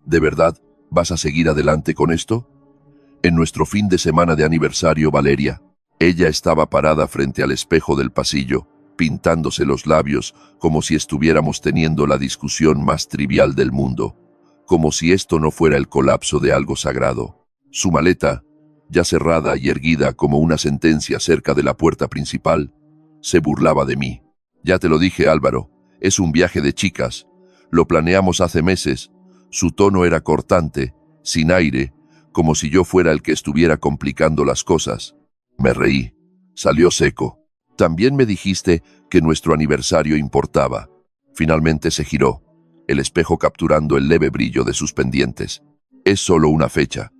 ¿De verdad vas a seguir adelante con esto? En nuestro fin de semana de aniversario, Valeria. Ella estaba parada frente al espejo del pasillo, pintándose los labios como si estuviéramos teniendo la discusión más trivial del mundo, como si esto no fuera el colapso de algo sagrado. Su maleta, ya cerrada y erguida como una sentencia cerca de la puerta principal, se burlaba de mí. Ya te lo dije, Álvaro, es un viaje de chicas. Lo planeamos hace meses. Su tono era cortante, sin aire, como si yo fuera el que estuviera complicando las cosas. Me reí. Salió seco. También me dijiste que nuestro aniversario importaba. Finalmente se giró, el espejo capturando el leve brillo de sus pendientes. Es solo una fecha.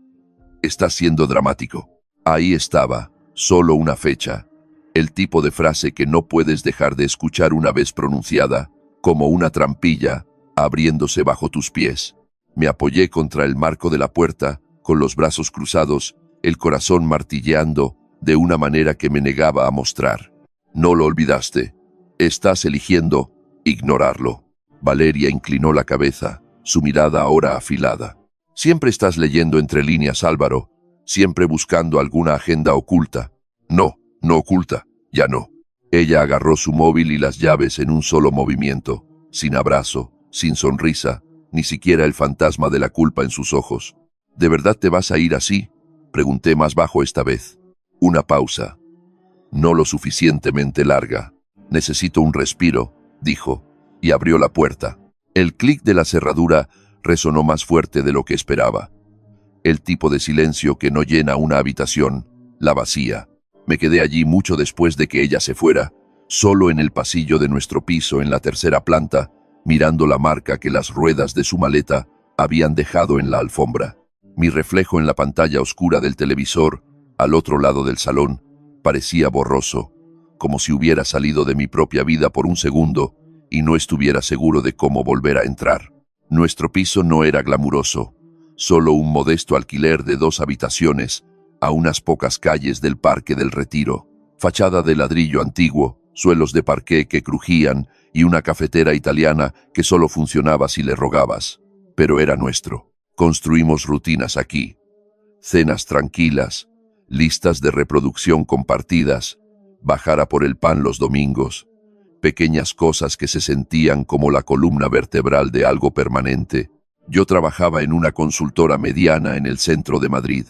Estás siendo dramático. Ahí estaba, solo una fecha. El tipo de frase que no puedes dejar de escuchar una vez pronunciada, como una trampilla, abriéndose bajo tus pies. Me apoyé contra el marco de la puerta, con los brazos cruzados, el corazón martilleando, de una manera que me negaba a mostrar. No lo olvidaste. Estás eligiendo ignorarlo. Valeria inclinó la cabeza, su mirada ahora afilada. Siempre estás leyendo entre líneas, Álvaro, siempre buscando alguna agenda oculta. No, no oculta, ya no. Ella agarró su móvil y las llaves en un solo movimiento, sin abrazo, sin sonrisa, ni siquiera el fantasma de la culpa en sus ojos. ¿De verdad te vas a ir así?, pregunté más bajo esta vez. Una pausa. No lo suficientemente larga. Necesito un respiro, dijo, y abrió la puerta. El clic de la cerradura resonó más fuerte de lo que esperaba. El tipo de silencio que no llena una habitación, la vacía. Me quedé allí mucho después de que ella se fuera, solo en el pasillo de nuestro piso en la tercera planta, mirando la marca que las ruedas de su maleta habían dejado en la alfombra. Mi reflejo en la pantalla oscura del televisor, al otro lado del salón, parecía borroso, como si hubiera salido de mi propia vida por un segundo y no estuviera seguro de cómo volver a entrar. Nuestro piso no era glamuroso, solo un modesto alquiler de 2 habitaciones, a unas pocas calles del Parque del Retiro. Fachada de ladrillo antiguo, suelos de parqué que crujían y una cafetera italiana que solo funcionaba si le rogabas. Pero era nuestro. Construimos rutinas aquí. Cenas tranquilas, listas de reproducción compartidas, bajar a por el pan los domingos, pequeñas cosas que se sentían como la columna vertebral de algo permanente. Yo trabajaba en una consultora mediana en el centro de Madrid.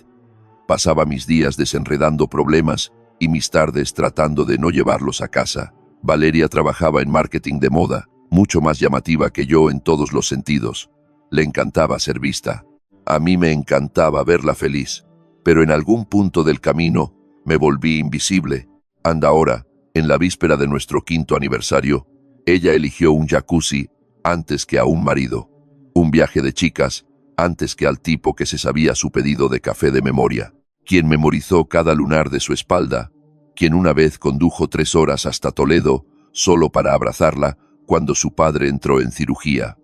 Pasaba mis días desenredando problemas y mis tardes tratando de no llevarlos a casa. Valeria trabajaba en marketing de moda, mucho más llamativa que yo en todos los sentidos. Le encantaba ser vista. A mí me encantaba verla feliz, pero en algún punto del camino me volví invisible. Anda ahora, en la víspera de nuestro 5º aniversario, ella eligió un jacuzzi antes que a un marido, un viaje de chicas antes que al tipo que se sabía su pedido de café de memoria, quien memorizó cada lunar de su espalda, quien una vez condujo 3 horas hasta Toledo solo para abrazarla cuando su padre entró en cirugía.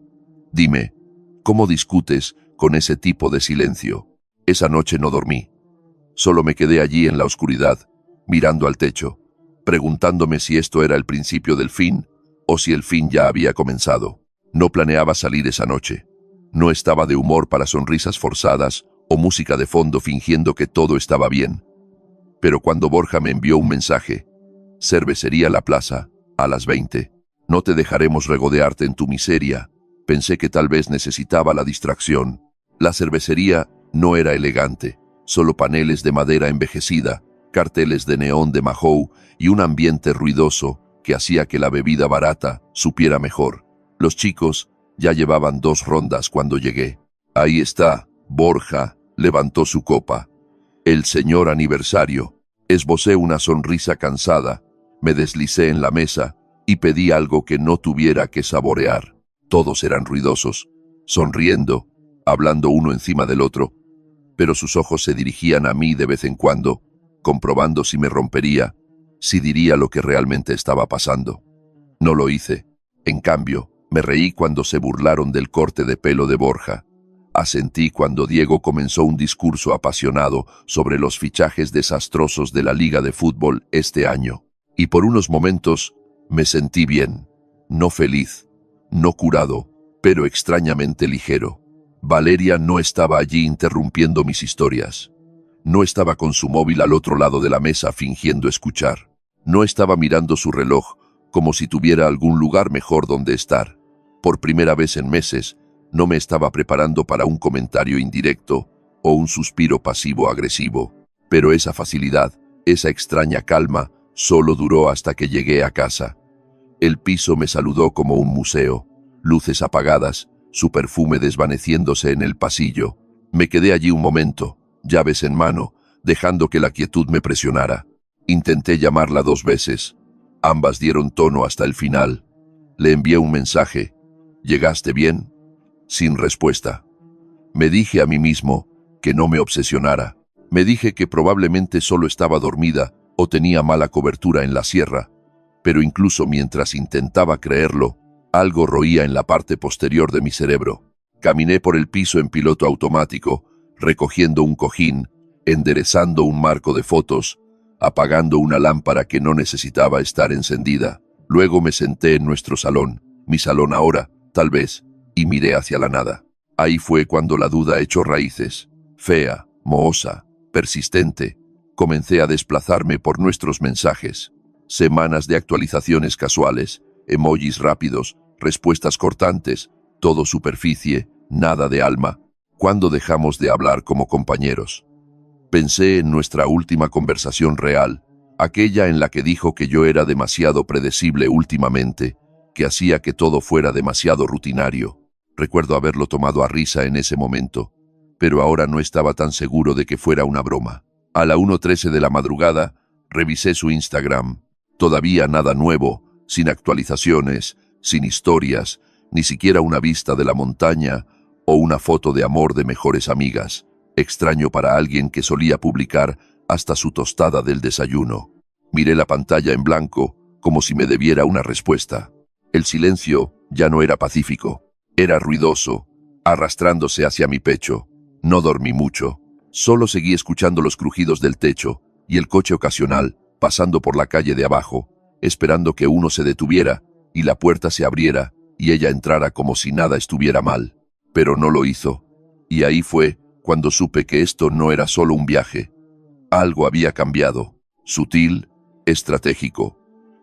Dime, ¿cómo discutes con ese tipo de silencio? Esa noche no dormí. Solo me quedé allí en la oscuridad, mirando al techo, preguntándome si esto era el principio del fin o si el fin ya había comenzado. No planeaba salir esa noche. No estaba de humor para sonrisas forzadas o música de fondo fingiendo que todo estaba bien. Pero cuando Borja me envió un mensaje, Cervecería La Plaza, a las 20, no te dejaremos regodearte en tu miseria, pensé que tal vez necesitaba la distracción. La cervecería no era elegante, solo paneles de madera envejecida, carteles de neón de Mahou y un ambiente ruidoso que hacía que la bebida barata supiera mejor. Los chicos ya llevaban 2 rondas cuando llegué. Ahí está, Borja levantó su copa. El señor aniversario. Esbocé una sonrisa cansada, me deslicé en la mesa y pedí algo que no tuviera que saborear. Todos eran ruidosos, sonriendo, hablando uno encima del otro, pero sus ojos se dirigían a mí de vez en cuando, comprobando si me rompería, si diría lo que realmente estaba pasando. No lo hice. En cambio, me reí cuando se burlaron del corte de pelo de Borja. Asentí cuando Diego comenzó un discurso apasionado sobre los fichajes desastrosos de la Liga de Fútbol este año. Y por unos momentos me sentí bien, no feliz, no curado, pero extrañamente ligero. Valeria no estaba allí interrumpiendo mis historias. No estaba con su móvil al otro lado de la mesa fingiendo escuchar. No estaba mirando su reloj como si tuviera algún lugar mejor donde estar. Por primera vez en meses, no me estaba preparando para un comentario indirecto o un suspiro pasivo-agresivo. Pero esa facilidad, esa extraña calma, solo duró hasta que llegué a casa. El piso me saludó como un museo, luces apagadas, su perfume desvaneciéndose en el pasillo. Me quedé allí un momento, llaves en mano, dejando que la quietud me presionara. Intenté llamarla 2 veces. Ambas dieron tono hasta el final. Le envié un mensaje. ¿Llegaste bien? Sin respuesta. Me dije a mí mismo que no me obsesionara. Me dije que probablemente solo estaba dormida o tenía mala cobertura en la sierra. Pero incluso mientras intentaba creerlo, algo roía en la parte posterior de mi cerebro. Caminé por el piso en piloto automático, recogiendo un cojín, enderezando un marco de fotos, apagando una lámpara que no necesitaba estar encendida. Luego me senté en nuestro salón, mi salón ahora, tal vez, y miré hacia la nada. Ahí fue cuando la duda echó raíces. Fea, mohosa, persistente. Comencé a desplazarme por nuestros mensajes. Semanas de actualizaciones casuales, emojis rápidos, respuestas cortantes, todo superficie, nada de alma. ¿Cuándo dejamos de hablar como compañeros? Pensé en nuestra última conversación real, aquella en la que dijo que yo era demasiado predecible últimamente, que hacía que todo fuera demasiado rutinario. Recuerdo haberlo tomado a risa en ese momento, pero ahora no estaba tan seguro de que fuera una broma. A la 1:13 de la madrugada, revisé su Instagram. Todavía nada nuevo, sin actualizaciones, sin historias, ni siquiera una vista de la montaña o una foto de amor de mejores amigas. Extraño para alguien que solía publicar hasta su tostada del desayuno. Miré la pantalla en blanco, como si me debiera una respuesta. El silencio ya no era pacífico, era ruidoso, arrastrándose hacia mi pecho. No dormí mucho, solo seguí escuchando los crujidos del techo y el coche ocasional pasando por la calle de abajo, esperando que uno se detuviera y la puerta se abriera y ella entrara como si nada estuviera mal. Pero no lo hizo, y ahí fue cuando supe que esto no era solo un viaje. Algo había cambiado, sutil, estratégico.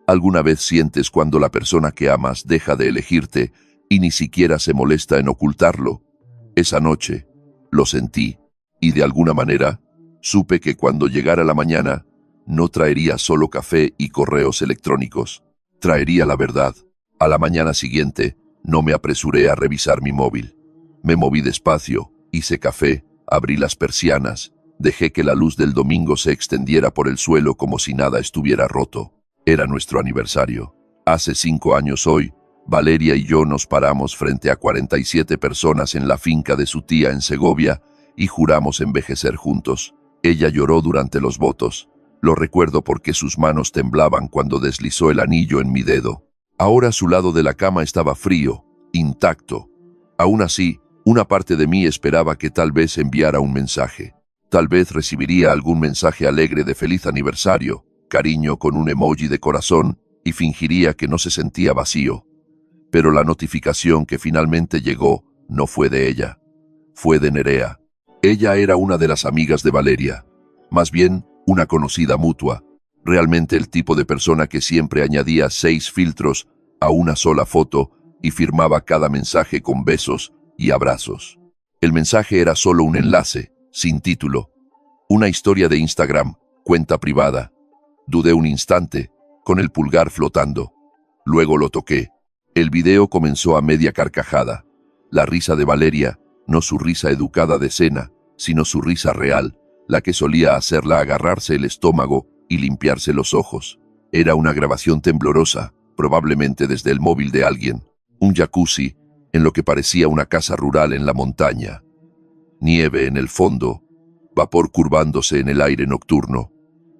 ¿Alguna vez sientes cuando la persona que amas deja de elegirte y ni siquiera se molesta en ocultarlo? Esa noche, lo sentí, y de alguna manera, supe que cuando llegara la mañana, no traería solo café y correos electrónicos. Traería la verdad. A la mañana siguiente, no me apresuré a revisar mi móvil. Me moví despacio, hice café, abrí las persianas, dejé que la luz del domingo se extendiera por el suelo como si nada estuviera roto. Era nuestro aniversario. Hace 5 años hoy, Valeria y yo nos paramos frente a 47 personas en la finca de su tía en Segovia y juramos envejecer juntos. Ella lloró durante los votos. Lo recuerdo porque sus manos temblaban cuando deslizó el anillo en mi dedo. Ahora su lado de la cama estaba frío, intacto. Aún así, una parte de mí esperaba que tal vez enviara un mensaje. Tal vez recibiría algún mensaje alegre de feliz aniversario, cariño con un emoji de corazón, y fingiría que no se sentía vacío. Pero la notificación que finalmente llegó no fue de ella. Fue de Nerea. Ella era una de las amigas de Valeria. Más bien, una conocida mutua. Realmente el tipo de persona que siempre añadía 6 filtros a una sola foto y firmaba cada mensaje con besos y abrazos. El mensaje era solo un enlace, sin título. Una historia de Instagram, cuenta privada. Dudé un instante, con el pulgar flotando. Luego lo toqué. El video comenzó a media carcajada. La risa de Valeria, no su risa educada de cena, sino su risa real, la que solía hacerla agarrarse el estómago y limpiarse los ojos. Era una grabación temblorosa, probablemente desde el móvil de alguien. Un jacuzzi, en lo que parecía una casa rural en la montaña. Nieve en el fondo, vapor curvándose en el aire nocturno.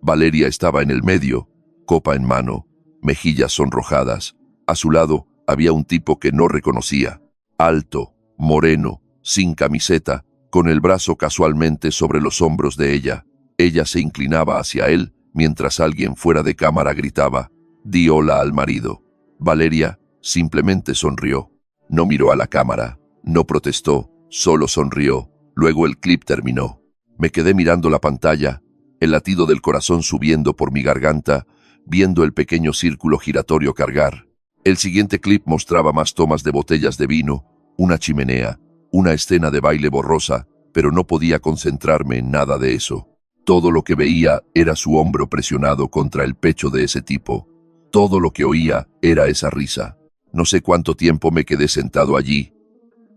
Valeria estaba en el medio, copa en mano, mejillas sonrojadas. A su lado había un tipo que no reconocía. Alto, moreno, sin camiseta, con el brazo casualmente sobre los hombros de ella. Ella se inclinaba hacia él mientras alguien fuera de cámara gritaba: «Di hola al marido». Valeria simplemente sonrió. No miró a la cámara, no protestó, Solo sonrió. Luego el clip terminó. Me quedé mirando la pantalla, el latido del corazón subiendo por mi garganta, viendo el pequeño círculo giratorio cargar. El siguiente clip mostraba más tomas de botellas de vino, una chimenea, una escena de baile borrosa, pero no podía concentrarme en nada de eso. Todo lo que veía era su hombro presionado contra el pecho de ese tipo. Todo lo que oía era esa risa. No sé cuánto tiempo me quedé sentado allí.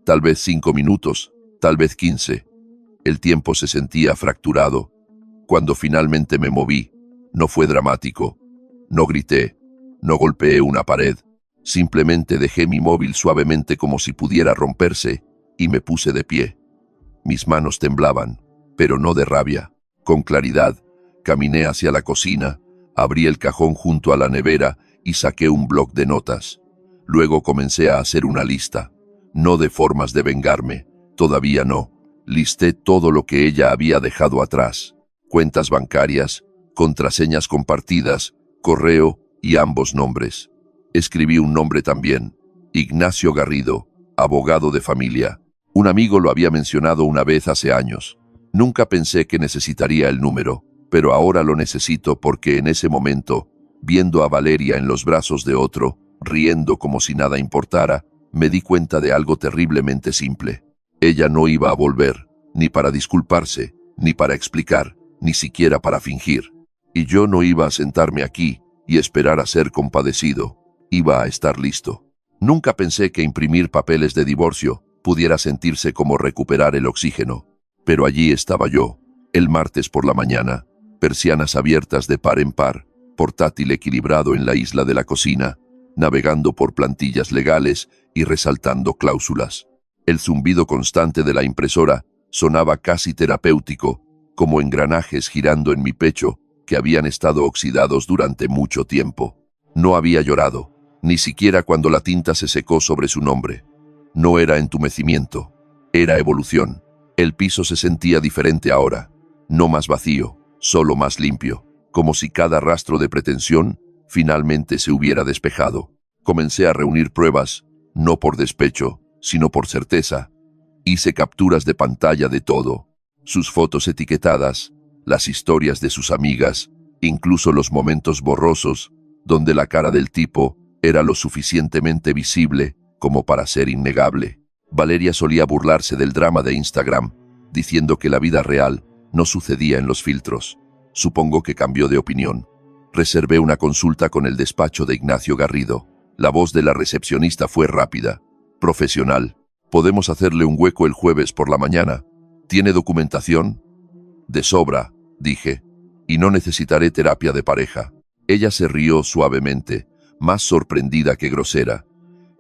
Tal vez 5 minutos, tal vez 15. El tiempo se sentía fracturado. Cuando finalmente me moví, no fue dramático. No grité, no golpeé una pared. Simplemente dejé mi móvil suavemente como si pudiera romperse y me puse de pie. Mis manos temblaban, pero no de rabia. Con claridad, caminé hacia la cocina, abrí el cajón junto a la nevera y saqué un bloc de notas. Luego comencé a hacer una lista. No de formas de vengarme, todavía no. Listé todo lo que ella había dejado atrás. Cuentas bancarias, contraseñas compartidas, correo y ambos nombres. Escribí un nombre también, Ignacio Garrido, abogado de familia. Un amigo lo había mencionado una vez hace años. Nunca pensé que necesitaría el número, pero ahora lo necesito porque en ese momento, viendo a Valeria en los brazos de otro, riendo como si nada importara, me di cuenta de algo terriblemente simple. Ella no iba a volver, ni para disculparse, ni para explicar, ni siquiera para fingir. Y yo no iba a sentarme aquí y esperar a ser compadecido. Iba a estar listo. Nunca pensé que imprimir papeles de divorcio pudiera sentirse como recuperar el oxígeno. Pero allí estaba yo, el martes por la mañana, persianas abiertas de par en par, portátil equilibrado en la isla de la cocina, navegando por plantillas legales y resaltando cláusulas. El zumbido constante de la impresora sonaba casi terapéutico, como engranajes girando en mi pecho que habían estado oxidados durante mucho tiempo. No había llorado, ni siquiera cuando la tinta se secó sobre su nombre. No era entumecimiento, era evolución. El piso se sentía diferente ahora, no más vacío, solo más limpio, como si cada rastro de pretensión finalmente se hubiera despejado. Comencé a reunir pruebas, no por despecho, sino por certeza. Hice capturas de pantalla de todo, sus fotos etiquetadas, las historias de sus amigas, incluso los momentos borrosos, donde la cara del tipo era lo suficientemente visible como para ser innegable. Valeria solía burlarse del drama de Instagram, diciendo que la vida real no sucedía en los filtros. Supongo que cambió de opinión. Reservé una consulta con el despacho de Ignacio Garrido. La voz de la recepcionista fue rápida, profesional. ¿Podemos hacerle un hueco el jueves por la mañana? ¿Tiene documentación? De sobra, dije, y no necesitaré terapia de pareja. Ella se rió suavemente, más sorprendida que grosera.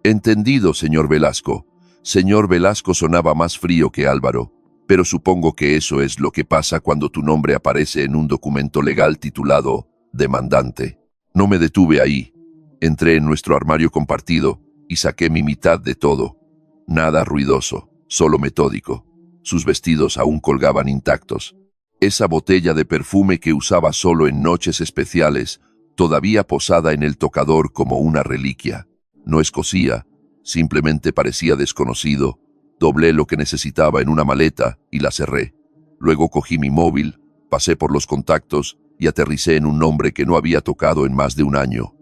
Entendido, señor Velasco. Señor Velasco sonaba más frío que Álvaro, pero supongo que eso es lo que pasa cuando tu nombre aparece en un documento legal titulado demandante. No me detuve ahí. Entré en nuestro armario compartido y saqué mi mitad de todo. Nada ruidoso, solo metódico. Sus vestidos aún colgaban intactos. Esa botella de perfume que usaba solo en noches especiales, todavía posada en el tocador como una reliquia. No escocía, simplemente parecía desconocido. Doblé lo que necesitaba en una maleta y la cerré. Luego cogí mi móvil, pasé por los contactos y aterricé en un nombre que no había tocado en más de un año.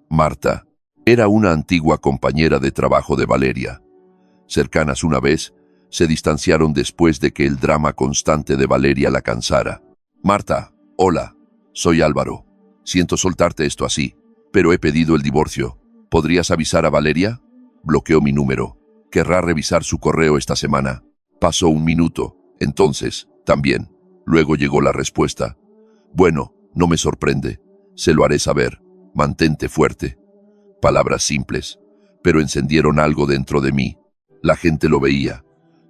Marta. Era una antigua compañera de trabajo de Valeria. Cercanas una vez, se distanciaron después de que el drama constante de Valeria la cansara. Marta, hola, soy Álvaro. Siento soltarte esto así, pero he pedido el divorcio. ¿Podrías avisar a Valeria? Bloqueó mi número. Querrá revisar su correo esta semana. Pasó un minuto, entonces, también. Luego llegó la respuesta. Bueno, no me sorprende. Se lo haré saber. Mantente fuerte. Palabras simples, pero encendieron algo dentro de mí. La gente lo veía.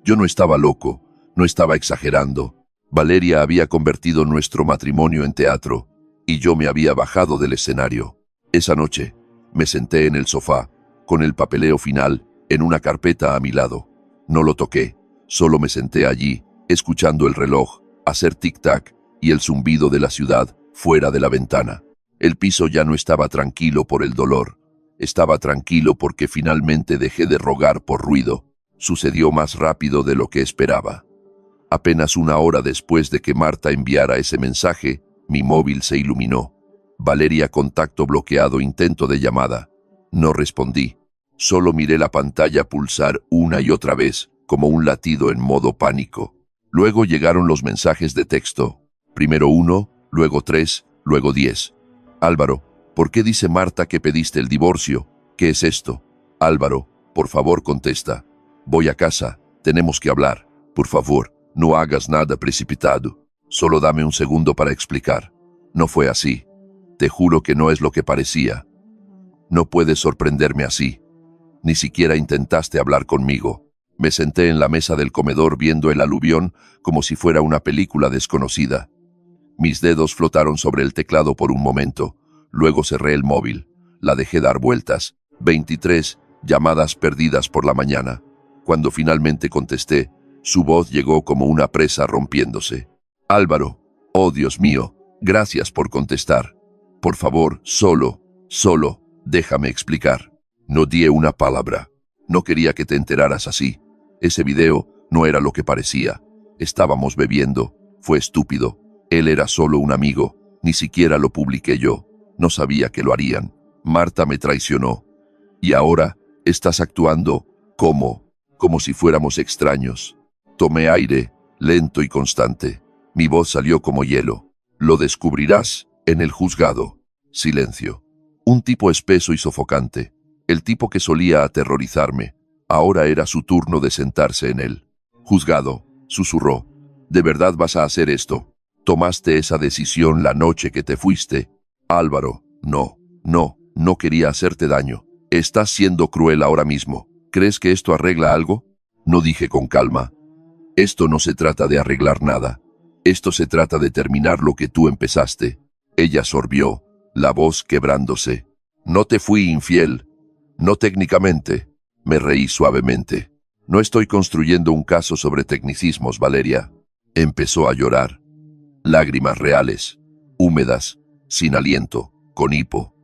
Yo no estaba loco, no estaba exagerando. Valeria había convertido nuestro matrimonio en teatro, y yo me había bajado del escenario. Esa noche, me senté en el sofá, con el papeleo final en una carpeta a mi lado. No lo toqué, solo me senté allí, escuchando el reloj hacer tic-tac y el zumbido de la ciudad fuera de la ventana. El piso ya no estaba tranquilo por el dolor. Estaba tranquilo porque finalmente dejé de rogar por ruido. Sucedió más rápido de lo que esperaba. Apenas una hora después de que Marta enviara ese mensaje, mi móvil se iluminó. Valeria, contacto bloqueado, intento de llamada. No respondí. Solo miré la pantalla pulsar una y otra vez, como un latido en modo pánico. Luego llegaron los mensajes de texto. Primero 1, luego 3, luego 10. Álvaro, ¿por qué dice Marta que pediste el divorcio? ¿Qué es esto? Álvaro, por favor contesta. Voy a casa, tenemos que hablar. Por favor, no hagas nada precipitado. Solo dame un segundo para explicar. No fue así. Te juro que no es lo que parecía. No puedes sorprenderme así. Ni siquiera intentaste hablar conmigo. Me senté en la mesa del comedor viendo el aluvión como si fuera una película desconocida. Mis dedos flotaron sobre el teclado por un momento. Luego cerré el móvil. La dejé dar vueltas. 23 llamadas perdidas por la mañana. Cuando finalmente contesté, su voz llegó como una presa rompiéndose. Álvaro, oh Dios mío, gracias por contestar. Por favor, solo, déjame explicar. No di una palabra. No quería que te enteraras así. Ese video no era lo que parecía. Estábamos bebiendo. Fue estúpido. Él era solo un amigo. Ni siquiera lo publiqué yo. No sabía que lo harían. Marta me traicionó. Y ahora estás actuando como si fuéramos extraños. Tomé aire, lento y constante. Mi voz salió como hielo. Lo descubrirás en el juzgado. Silencio. Un tipo espeso y sofocante. El tipo que solía aterrorizarme. Ahora era su turno de sentarse en él. Juzgado, susurró. ¿De verdad vas a hacer esto? ¿Tomaste esa decisión la noche que te fuiste? Álvaro, no quería hacerte daño. Estás siendo cruel ahora mismo. ¿Crees que esto arregla algo? No, dije con calma. Esto no se trata de arreglar nada. Esto se trata de terminar lo que tú empezaste. Ella sorbió, la voz quebrándose. No te fui infiel. No técnicamente. Me reí suavemente. No estoy construyendo un caso sobre tecnicismos, Valeria. Empezó a llorar. Lágrimas reales, húmedas, sin aliento, con hipo.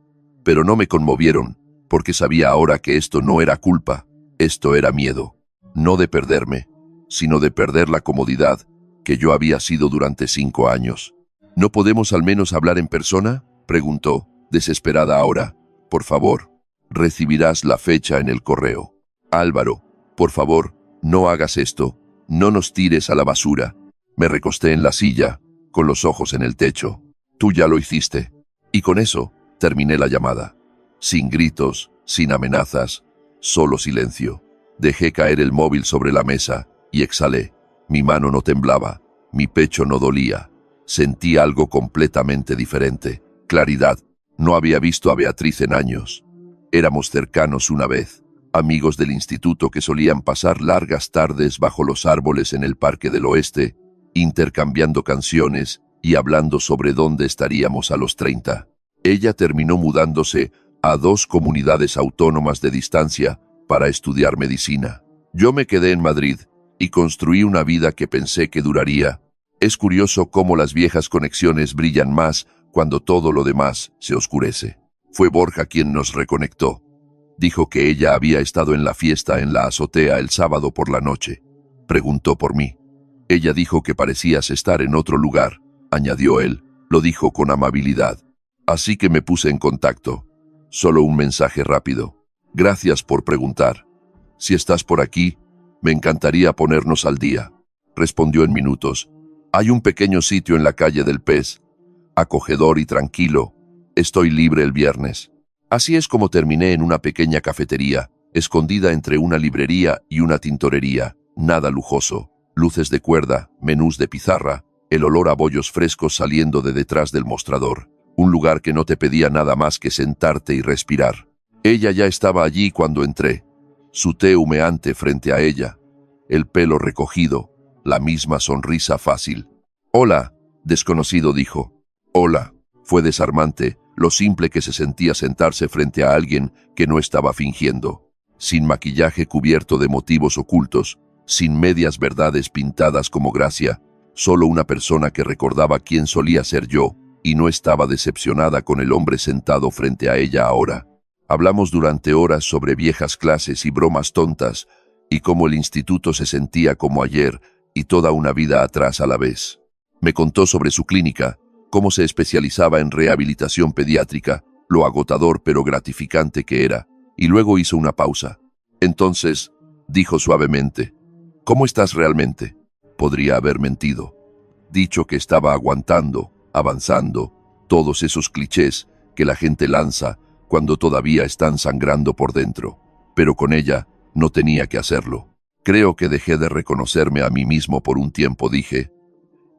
Pero no me conmovieron, porque sabía ahora que esto no era culpa. Esto era miedo. No de perderme, sino de perder la comodidad que yo había sido durante 5 años. ¿No podemos al menos hablar en persona?, preguntó, desesperada ahora. Por favor, recibirás la fecha en el correo. Álvaro, por favor, no hagas esto. No nos tires a la basura. Me recosté en la silla, con los ojos en el techo. Tú ya lo hiciste. Y con eso, terminé la llamada. Sin gritos, sin amenazas, solo silencio. Dejé caer el móvil sobre la mesa y exhalé. Mi mano no temblaba, mi pecho no dolía. Sentí algo completamente diferente. Claridad. No había visto a Beatriz en años. Éramos cercanos una vez, amigos del instituto que solían pasar largas tardes bajo los árboles en el Parque del Oeste, intercambiando canciones y hablando sobre dónde estaríamos a los 30. Ella terminó mudándose a 2 comunidades autónomas de distancia para estudiar medicina. Yo me quedé en Madrid y construí una vida que pensé que duraría. Es curioso cómo las viejas conexiones brillan más cuando todo lo demás se oscurece. Fue Borja quien nos reconectó. Dijo que ella había estado en la fiesta en la azotea el sábado por la noche. Preguntó por mí. Ella dijo que parecías estar en otro lugar, añadió él. Lo dijo con amabilidad. Así que me puse en contacto. Solo un mensaje rápido. Gracias por preguntar. Si estás por aquí, me encantaría ponernos al día. Respondió en minutos. Hay un pequeño sitio en la calle del Pez. Acogedor y tranquilo. Estoy libre el viernes. Así es como terminé en una pequeña cafetería, escondida entre una librería y una tintorería. Nada lujoso. Luces de cuerda, menús de pizarra, el olor a bollos frescos saliendo de detrás del mostrador. Un lugar que no te pedía nada más que sentarte y respirar. Ella ya estaba allí cuando entré. Su té humeante frente a ella. El pelo recogido. La misma sonrisa fácil. Hola, desconocido dijo. Hola. Fue desarmante lo simple que se sentía sentarse frente a alguien que no estaba fingiendo. Sin maquillaje cubierto de motivos ocultos, sin medias verdades pintadas como gracia, solo una persona que recordaba quién solía ser yo y no estaba decepcionada con el hombre sentado frente a ella ahora. Hablamos durante horas sobre viejas clases y bromas tontas, y cómo el instituto se sentía como ayer y toda una vida atrás a la vez. Me contó sobre su clínica, cómo se especializaba en rehabilitación pediátrica, lo agotador pero gratificante que era, y luego hizo una pausa. Entonces, dijo suavemente, ¿cómo estás realmente? Podría haber mentido. Dicho que estaba aguantando, avanzando, todos esos clichés que la gente lanza cuando todavía están sangrando por dentro. Pero con ella no tenía que hacerlo. Creo que dejé de reconocerme a mí mismo por un tiempo, dije.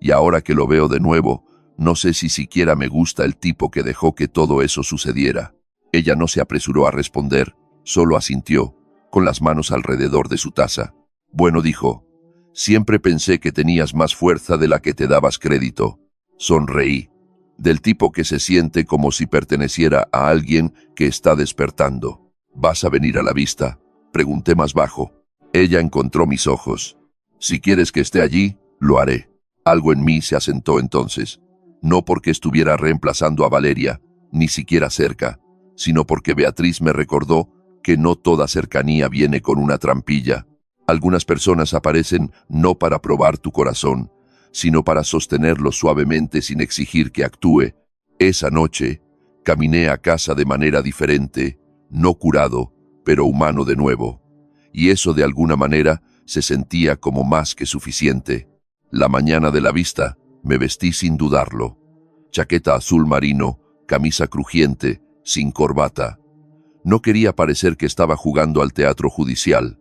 Y ahora que lo veo de nuevo, no sé si siquiera me gusta el tipo que dejó que todo eso sucediera. Ella no se apresuró a responder, solo asintió, con las manos alrededor de su taza. Bueno, dijo, siempre pensé que tenías más fuerza de la que te dabas crédito. Sonreí. Del tipo que se siente como si perteneciera a alguien que está despertando. ¿Vas a venir a la vista? Pregunté más bajo. Ella encontró mis ojos. Si quieres que esté allí, lo haré. Algo en mí se asentó entonces. No porque estuviera reemplazando a Valeria, ni siquiera cerca, sino porque Beatriz me recordó que no toda cercanía viene con una trampilla. Algunas personas aparecen no para probar tu corazón, sino para sostenerlo suavemente sin exigir que actúe. Esa noche, caminé a casa de manera diferente, no curado, pero humano de nuevo. Y eso de alguna manera se sentía como más que suficiente. La mañana de la vista, me vestí sin dudarlo. Chaqueta azul marino, camisa crujiente, sin corbata. No quería parecer que estaba jugando al teatro judicial.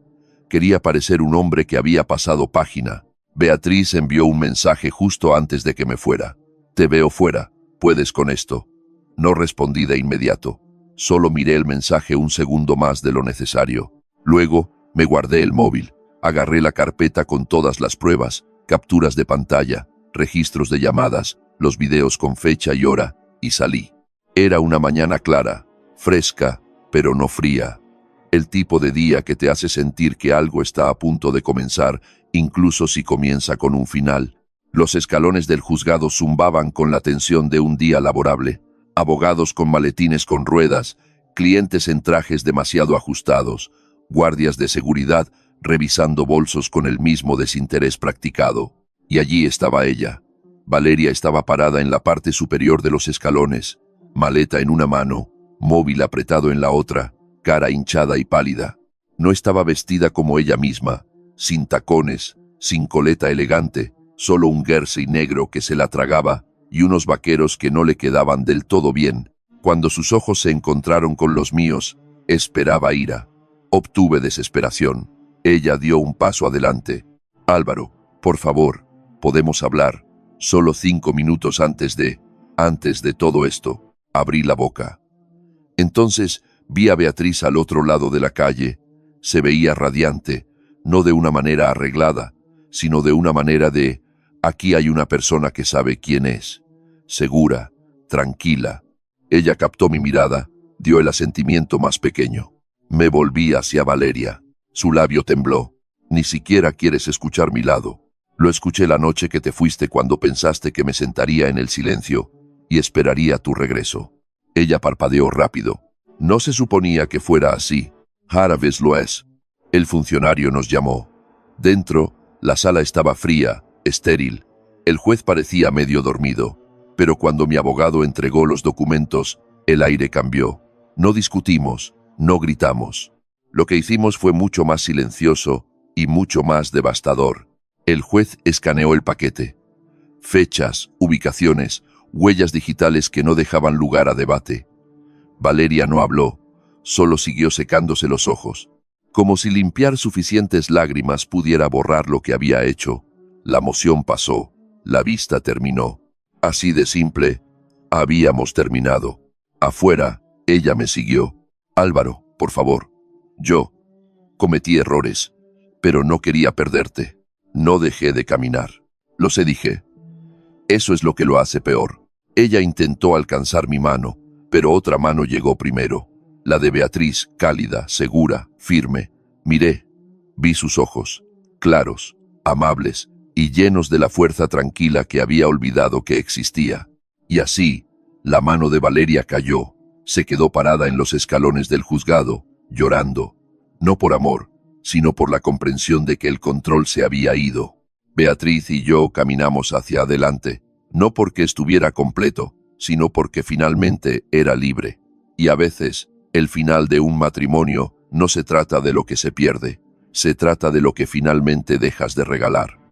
Quería parecer un hombre que había pasado página. Beatriz envió un mensaje justo antes de que me fuera. Te veo fuera, ¿puedes con esto? No respondí de inmediato. Solo miré el mensaje un segundo más de lo necesario. Luego, me guardé el móvil. Agarré la carpeta con todas las pruebas, capturas de pantalla, registros de llamadas, los videos con fecha y hora, y salí. Era una mañana clara, fresca, pero no fría. El tipo de día que te hace sentir que algo está a punto de comenzar, incluso si comienza con un final. Los escalones del juzgado zumbaban con la tensión de un día laborable. Abogados con maletines con ruedas, clientes en trajes demasiado ajustados, guardias de seguridad revisando bolsos con el mismo desinterés practicado. Y allí estaba ella. Valeria estaba parada en la parte superior de los escalones, maleta en una mano, móvil apretado en la otra, cara hinchada y pálida. No estaba vestida como ella misma, sin tacones, sin coleta elegante, solo un jersey negro que se la tragaba y unos vaqueros que no le quedaban del todo bien. Cuando sus ojos se encontraron con los míos, esperaba ira. Obtuve desesperación. Ella dio un paso adelante. Álvaro, por favor, podemos hablar. Solo 5 minutos antes de todo esto. Abrí la boca. Entonces vi a Beatriz al otro lado de la calle. Se veía radiante, no de una manera arreglada, sino de una manera de, aquí hay una persona que sabe quién es. Segura, tranquila. Ella captó mi mirada, dio el asentimiento más pequeño. Me volví hacia Valeria. Su labio tembló. Ni siquiera quieres escuchar mi lado. Lo escuché la noche que te fuiste cuando pensaste que me sentaría en el silencio y esperaría tu regreso. Ella parpadeó rápido. No se suponía que fuera así. Rara vez lo es. El funcionario nos llamó. Dentro, la sala estaba fría, estéril. El juez parecía medio dormido. Pero cuando mi abogado entregó los documentos, el aire cambió. No discutimos, no gritamos. Lo que hicimos fue mucho más silencioso y mucho más devastador. El juez escaneó el paquete. Fechas, ubicaciones, huellas digitales que no dejaban lugar a debate. Valeria no habló, solo siguió secándose los ojos. Como si limpiar suficientes lágrimas pudiera borrar lo que había hecho. La moción pasó, la vista terminó. Así de simple, habíamos terminado. Afuera, ella me siguió. Álvaro, por favor. Yo cometí errores, pero no quería perderte. No dejé de caminar. Lo sé, dije. Eso es lo que lo hace peor. Ella intentó alcanzar mi mano, pero otra mano llegó primero. La de Beatriz, cálida, segura, firme. Miré. Vi sus ojos, claros, amables y llenos de la fuerza tranquila que había olvidado que existía. Y así, la mano de Valeria cayó. Se quedó parada en los escalones del juzgado, llorando. No por amor, sino por la comprensión de que el control se había ido. Beatriz y yo caminamos hacia adelante, no porque estuviera completo, sino porque finalmente era libre. Y a veces, el final de un matrimonio no se trata de lo que se pierde, se trata de lo que finalmente dejas de regalar.